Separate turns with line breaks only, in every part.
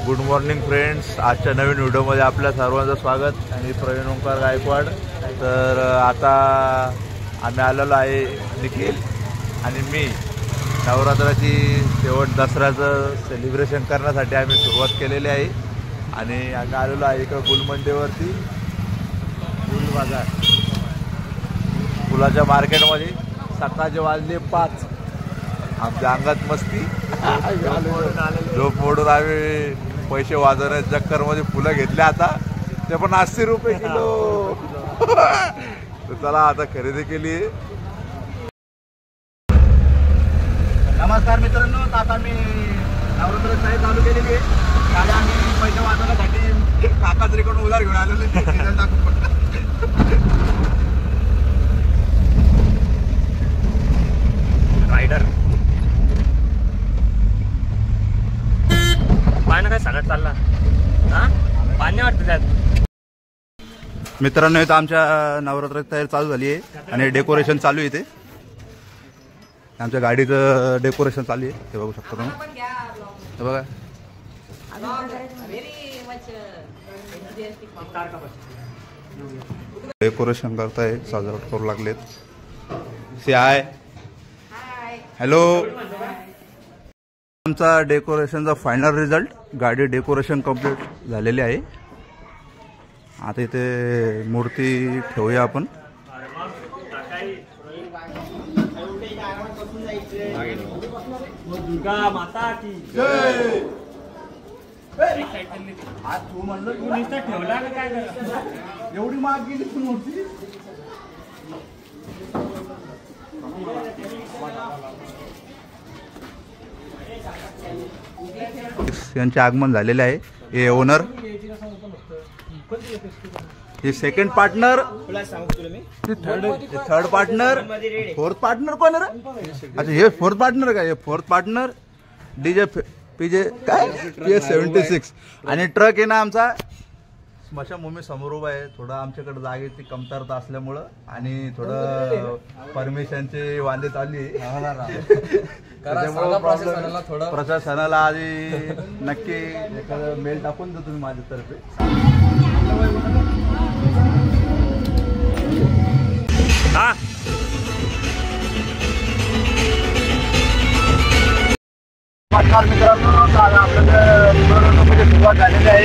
Good morning friends, आजच्या नवीन व्हिडिओमध्ये आपल्या सर्वांचं स्वागत. आणि प्रवीण ओंकार गायकवाड. तर आता आम्ही आलेलो आहे, निखिल आणि मी, नवरात्राची शेवट दसऱ्याचं सेलिब्रेशन करण्यासाठी आम्ही सुरुवात केलेली आहे. आणि आम्ही आलेलो आहे इकडं गुलमंडीवरती, फुल बाजार, फुलाच्या मार्केटमध्ये. सकाळचे वाजले 5. आमच्या अंगात मस्ती, झोप मोडून आम्ही पैसे वाजवण्याच्या चक्करमध्ये फुलं घेतले. आता ते पण 80 रुपये किलो. तर चला आता खरेदी केली.
नमस्कार मित्रांनो, आता मी नवरात्र साई चालू केलेली आहे. गाड्या आम्ही पैसे वाजवण्यासाठी काकाचरीकडून उधार घेऊन आलेले रायडर पाणी काय सगळ्यात चालला पाणी वाटतं त्यात.
मित्रांनो, इथं आमच्या नवरात्राची तयारी चालू झाली आहे आणि डेकोरेशन चालू आहे. इथे आमच्या गाडीचं डेकोरेशन चालू आहे, हे बघू शकता तुम्ही. हे बघा, डेकोरेशन करताय, सजावट करू लागलेत. सी हाय, हॅलो. आमचा डेकोरेशनचा फायनल रिझल्ट, गाडी डेकोरेशन कंप्लीट झालेली आहे. आता इथे मूर्ती ठेवूया आपण.
दुर्गा माता की जय. आज तू म्हणलं तू नुसतं ठेवला का काय एवढी माग गेली तू मूर्ती.
यांचे आगमन झालेले आहे. हे ओनर, हे second partner, third partner, fourth partner कोण आहे? अच्छा, हे फोर्थ पार्टनर का? हे फोर्थ पार्टनर डीजे पीजे काय PS76. आणि ट्रक आहे ना आमचा स्मशानभूमी समोर उभा आहे. थोडं आमच्याकडे जागेची कमतरता असल्यामुळं आणि थोडं परमिशनची वांदे चालली. प्रशासनाला आधी नक्की एखादं मेल टाकून दे तुम्ही माझ्यातर्फे.
मित्रांनो, आपल्याला सुरुवात झालेली आहे.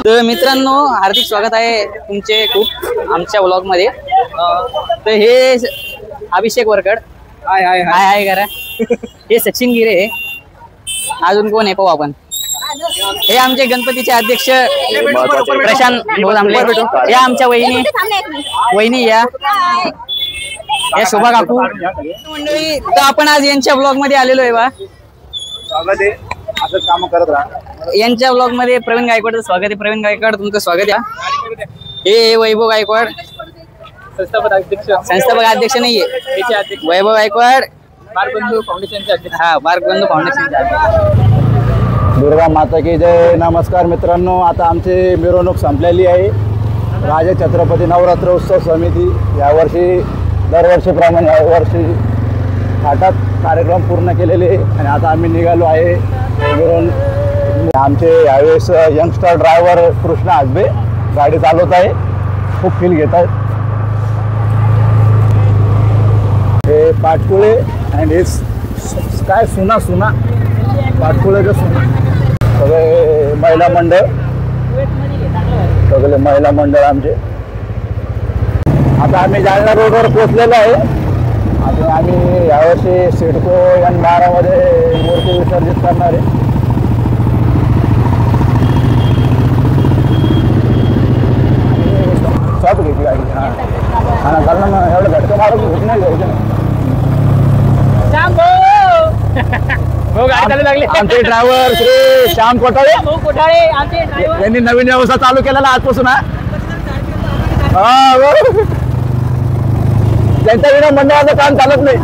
तर मित्रांनो, हार्दिक स्वागत आहे तुमचे खूप आमच्या व्लॉग मध्ये. तर हे अभिषेक वरकड हाय हाय हाय हाय करा. हे सचिन गिरे. अजून कोण आहे पाहू आपण. हे आमचे गणपतीचे अध्यक्ष प्रशांत भाऊ आमले. या आमच्या वहिनी या शोभा काकू मंडळी. तर आपण आज यांच्या ब्लॉग मध्ये आलेलो आहे बा.
असं काम करत राहा.
यांच्या ब्लॉग मध्ये प्रवीण गायकवाडचं स्वागत आहे. प्रवीण गायकवाड तुमचं स्वागत आहे. हे वैभव गायकवाड संस्थापक अध्यक्ष नाहीये. वैभव गायकवाड बालबंधू फाउंडेशनचे अध्यक्ष. हा, बालबंधू फाउंडेशनचे अध्यक्ष.
दुर्गा माता की जय. नमस्कार मित्रांनो, आता आमची मिरवणूक संपलेली आहे. राजे छत्रपती नवरात्र उत्सव समिती यावर्षी दरवर्षीप्रमाणे यावर्षी थाटात कार्यक्रम पूर्ण केलेले आणि आता आम्ही निघालो आहे मिरवणूक. आमचे यावेळेस यंगस्टर ड्रायव्हर कृष्णा आजबे गाडी चालवत आहे. खूप फील घेत आहेत. हे पाटकुळे अँड हे काय सुना पाटकुळेचं सुना. सगळे महिला मंडळ आमचे. आता आम्ही जालना रोडवर पोहोचलेलो आहे. आता आम्ही यावर्षी सिडको N12 मध्ये मूर्ती विसर्जित करणार आहे. शॉप घेतली गाडी. हा ना, चाललं ना. एवढं झटकं मारून होत नाही घ्यायचं. आमचे ड्रायव्हर श्री श्याम कोठाळे यांनी नवीन व्यवसाय चालू केलेला आजपासून. त्यांच्या विना मंडळाचं काम चालत नाही.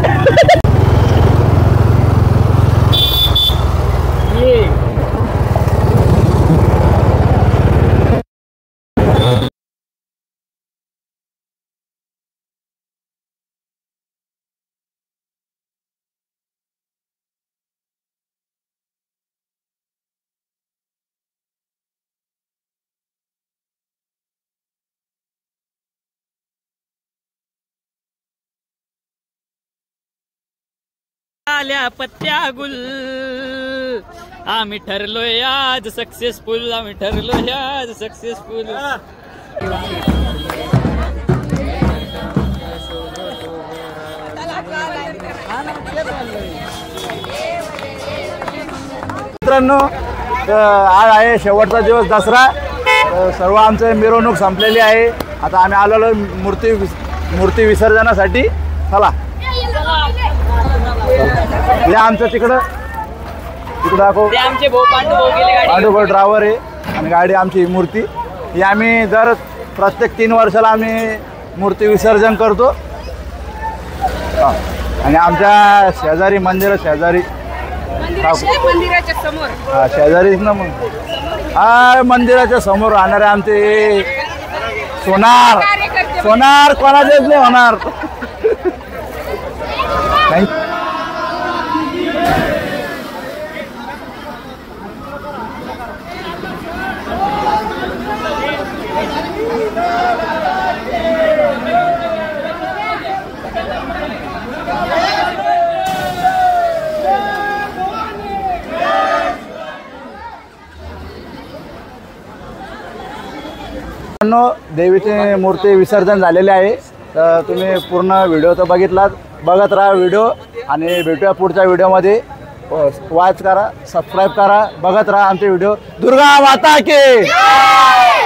झाल्या पत्त्या गुल आम्ही ठरलोय आज सक्सेसफुल आम्ही ठरलोय आज सक्सेसफुल
मित्रांनो आज आहे शेवटचा दिवस दसरा सर्व आमचे मिरवणूक संपलेली आहे आता आम्ही आलेलो मूर्ती विसर्जनासाठी चला या आमचं तिकडं दाखव
आमचे
पांडू ड्रायव्हर आहे आणि गाडी आमची ही मूर्ती ही आम्ही दर प्रत्येक 3 वर्षाला आम्ही मूर्ती विसर्जन करतो आणि आमच्या शेजारी शेजारी
मंदिराच्या समोर
हा शेजारीच ना मग हा मंदिराच्या समोर राहणारे आमचे सोनार कोणाचेच नाही होणार देवीचे मूर्ती विसर्जन झालेले आहे तर तुम्ही पूर्ण व्हिडिओ तर बघत राहा व्हिडिओ आणि भेटूया पुढच्या व्हिडिओमध्ये वॉच करा सबस्क्राईब करा बघत राहा आमचे व्हिडिओ दुर्गा माता की